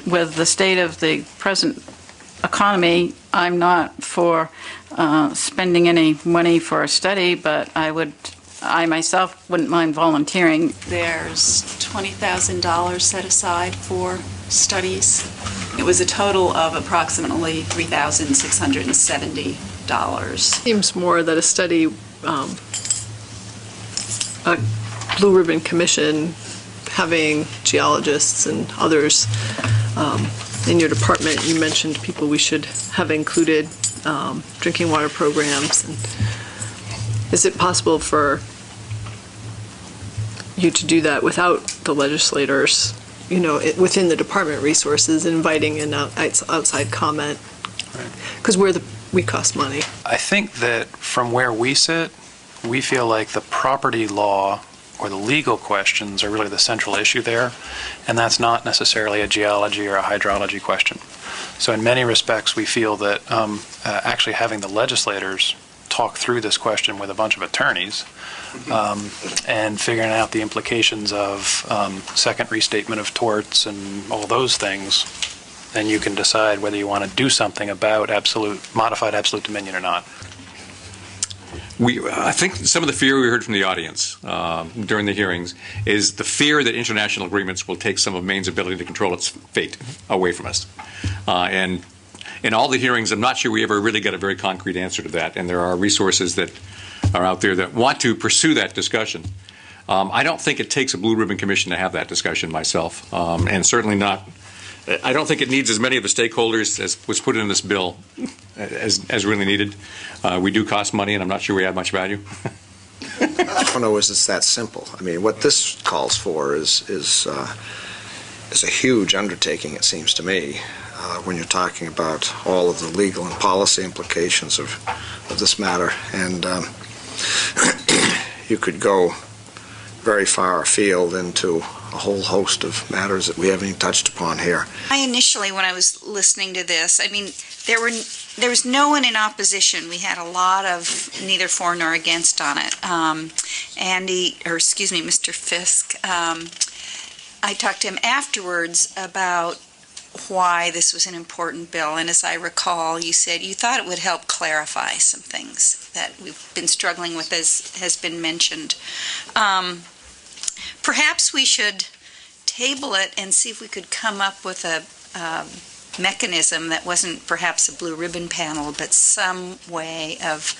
with the state of the present economy, I'm not for spending any money for a study, but I myself wouldn't mind volunteering. There's $20,000 set aside for studies. It was a total of approximately $3,670. Seems more that a study, a Blue Ribbon Commission, having geologists and others in your department, you mentioned people we should have included, drinking water programs. And is it possible for you to do that without the legislators, within the department resources, inviting an outside comment? Because we cost money. I think that from where we sit, we feel like the property law or the legal questions are really the central issue there, and that's not necessarily a geology or a hydrology question. So in many respects, we feel that actually having the legislators talk through this question with a bunch of attorneys and figuring out the implications of second restatement of torts and all those things, then you can decide whether you want to do something about modified absolute dominion or not. I think some of the fear we heard from the audience during the hearings is the fear that international agreements will take some of Maine's ability to control its fate away from us. And in all the hearings, I'm not sure we ever really got a very concrete answer to that. And there are resources that are out there that want to pursue that discussion. I don't think it takes a Blue Ribbon Commission to have that discussion myself, and certainly not. I don't think it needs as many of the stakeholders as was put in this bill as really needed. We do cost money, and I'm not sure we add much value. I don't know is it's that simple. I mean, what this calls for is a huge undertaking, it seems to me, when you're talking about all of the legal and policy implications of this matter. And you could go very far afield into a whole host of matters that we haven't even touched upon here. Initially, when I was listening to this, I mean, there was no one in opposition. We had a lot of neither for nor against on it. Mr. Fisk, I talked to him afterwards about why this was an important bill, and as I recall, you said you thought it would help clarify some things that we've been struggling with, as has been mentioned. Perhaps we should table it and see if we could come up with a mechanism that wasn't perhaps a blue ribbon panel, but some way of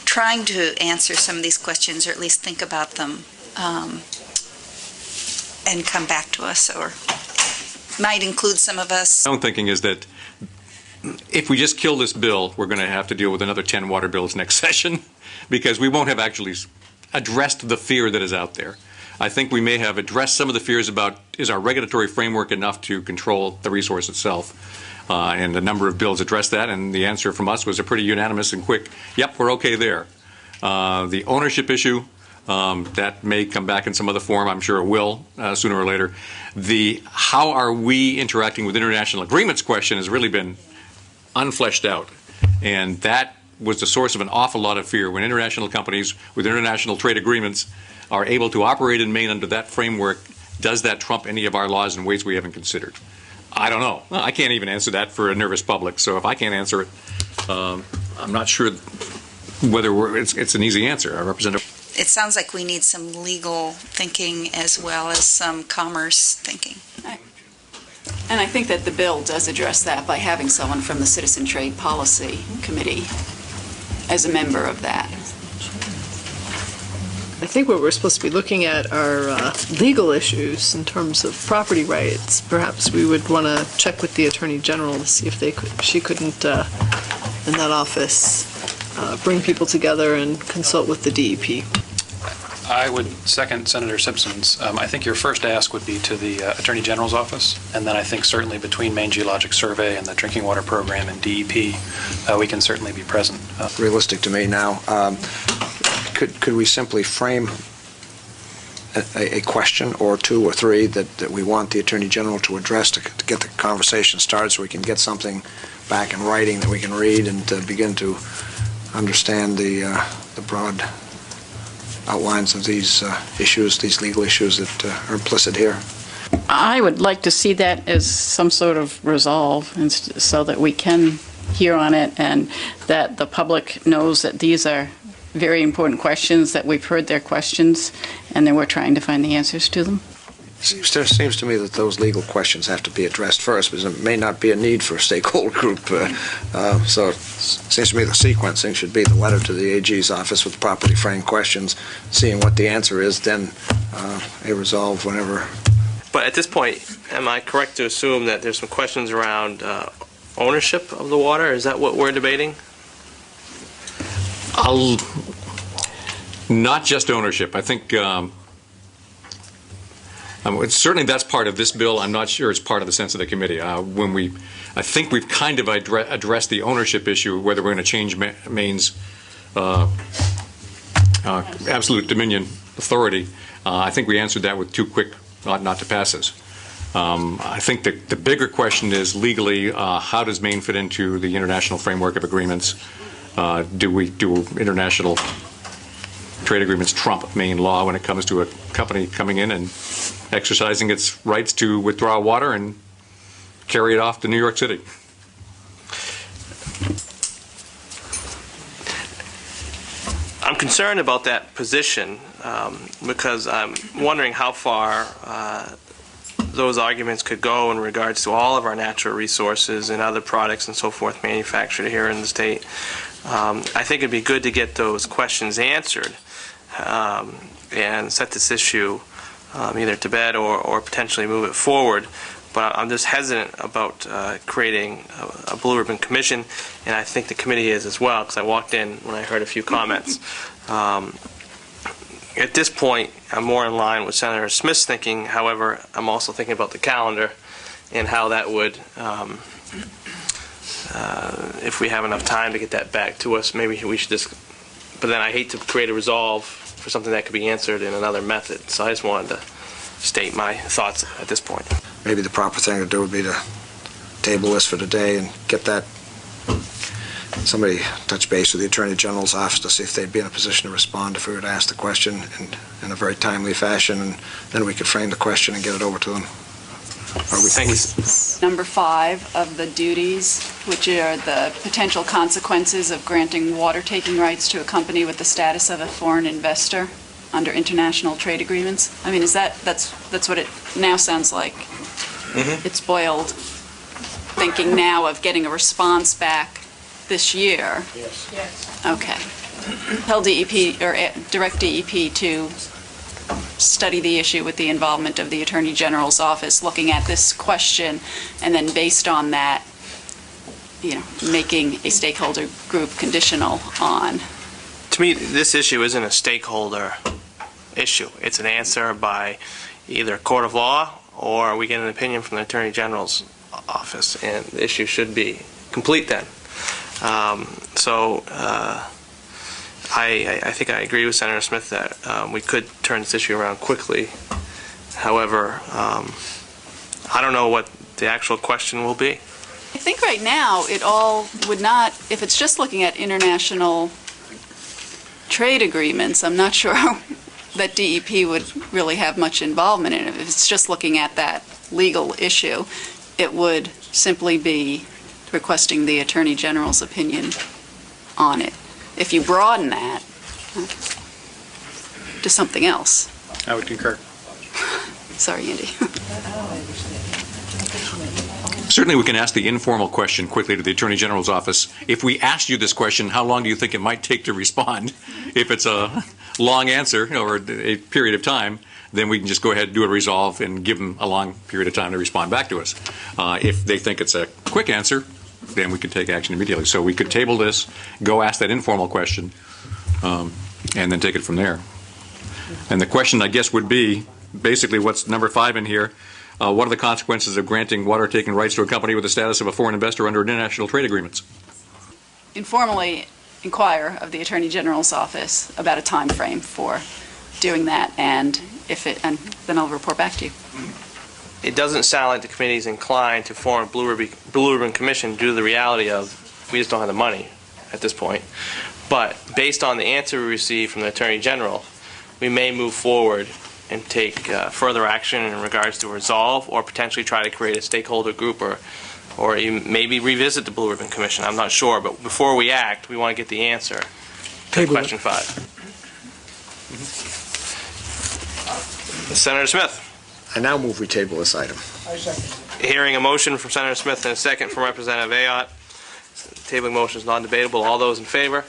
trying to answer some of these questions, or at least think about them, and come back to us, or might include some of us. My own thinking is that if we just kill this bill, we're going to have to deal with another 10 water bills next session, because we won't have actually addressed the fear that is out there. I think we may have addressed some of the fears about, is our regulatory framework enough to control the resource itself? And a number of bills addressed that, and the answer from us was a pretty unanimous and quick, yep, we're okay there. The ownership issue, that may come back in some other form. I'm sure it will sooner or later. The how are we interacting with international agreements question has really been unfleshed out, and that was the source of an awful lot of fear. When international companies with international trade agreements are able to operate in Maine under that framework, does that trump any of our laws in ways we haven't considered? I don't know. I can't even answer that for a nervous public, so if I can't answer it, I'm not sure whether it's an easy answer. Representative. It sounds like we need some legal thinking as well as some commerce thinking. And I think that the bill does address that by having someone from the Citizen Trade Policy Committee as a member of that. I think what we're supposed to be looking at are legal issues in terms of property rights. Perhaps we would want to check with the Attorney General to see if she couldn't, in that office, bring people together and consult with the DEP. I would second Senator Simpson's. I think your first ask would be to the Attorney General's office, and then I think certainly between Maine Geologic Survey and the Drinking Water Program and DEP, we can certainly be present. Realistic to me now. Could we simply frame a question or two or three that we want the Attorney General to address to get the conversation started, so we can get something back in writing that we can read and begin to understand the broad outlines of these issues, these legal issues that are implicit here? I would like to see that as some sort of resolve, and so that we can hear on it, and that the public knows that these are very important questions, that we've heard their questions, and that we're trying to find the answers to them. Seems to me that those legal questions have to be addressed first, because there may not be a need for a stakeholder group. So it seems to me the sequencing should be the letter to the AG's office with properly framed questions, seeing what the answer is, then a resolve whenever. But at this point, am I correct to assume that there's some questions around ownership of the water? Is that what we're debating? Not just ownership. I think certainly that's part of this bill. I'm not sure it's part of the sense of the committee. I think we've kind of addressed the ownership issue, whether we're going to change Maine's absolute dominion authority. I think we answered that with 2 quick not to passes. I think the bigger question is legally, how does Maine fit into the international framework of agreements? Do international trade agreements trump Maine law when it comes to a company coming in and exercising its rights to withdraw water and carry it off to New York City? I'm concerned about that position because I'm wondering how far those arguments could go in regards to all of our natural resources and other products and so forth manufactured here in the state. I think it'd be good to get those questions answered and set this issue either to bed or potentially move it forward. But I'm just hesitant about creating a Blue Ribbon Commission, and I think the committee is as well, because I walked in when I heard a few comments. At this point, I'm more in line with Senator Smith's thinking. However, I'm also thinking about the calendar and how that would, if we have enough time to get that back to us, maybe we should just, but then I hate to create a resolve for something that could be answered in another method. So I just wanted to state my thoughts at this point. Maybe the proper thing to do would be to table this for today and get that, somebody touch base with the Attorney General's office to see if they'd be in a position to respond if we were to ask the question in a very timely fashion, and then we could frame the question and get it over to them. Thank you. Number 5 of the duties, which are the potential consequences of granting water-taking rights to a company with the status of a foreign investor under international trade agreements. I mean, that's what it now sounds like. Mm-hmm. It's boiled, thinking now of getting a response back this year. Yes. Okay. Tell DEP or direct DEP to study the issue with the involvement of the Attorney General's office, looking at this question, and then based on that, making a stakeholder group conditional on. To me, this issue isn't a stakeholder issue. It's an answer by either a court of law or we get an opinion from the Attorney General's office, and the issue should be complete then. I think I agree with Senator Smith that we could turn this issue around quickly. However, I don't know what the actual question will be. I think right now it all would not, if it's just looking at international trade agreements, I'm not sure that DEP would really have much involvement in it. If it's just looking at that legal issue, it would simply be requesting the Attorney General's opinion on it. If you broaden that to something else. I would concur. Sorry, Andy. Certainly we can ask the informal question quickly to the Attorney General's office. If we asked you this question, how long do you think it might take to respond? If it's a long answer or a period of time, then we can just go ahead and do a resolve and give them a long period of time to respond back to us. If they think it's a quick answer, then we could take action immediately. So we could table this, go ask that informal question, and then take it from there. And the question, I guess, would be basically what's number 5 in here. What are the consequences of granting water-taking rights to a company with the status of a foreign investor under international trade agreements? Informally inquire of the Attorney General's office about a time frame for doing that, and then I'll report back to you. It doesn't sound like the committee is inclined to form a Blue Ribbon Commission due to the reality of we just don't have the money at this point. But based on the answer we received from the Attorney General, we may move forward and take further action in regards to resolve, or potentially try to create a stakeholder group, or even maybe revisit the Blue Ribbon Commission. I'm not sure, but before we act, we want to get the answer to question 5. Senator Smith. I now move we table this item. Hearing a motion from Senator Smith and a second from Representative Ayotte. Tabling motion is non-debatable. All those in favor?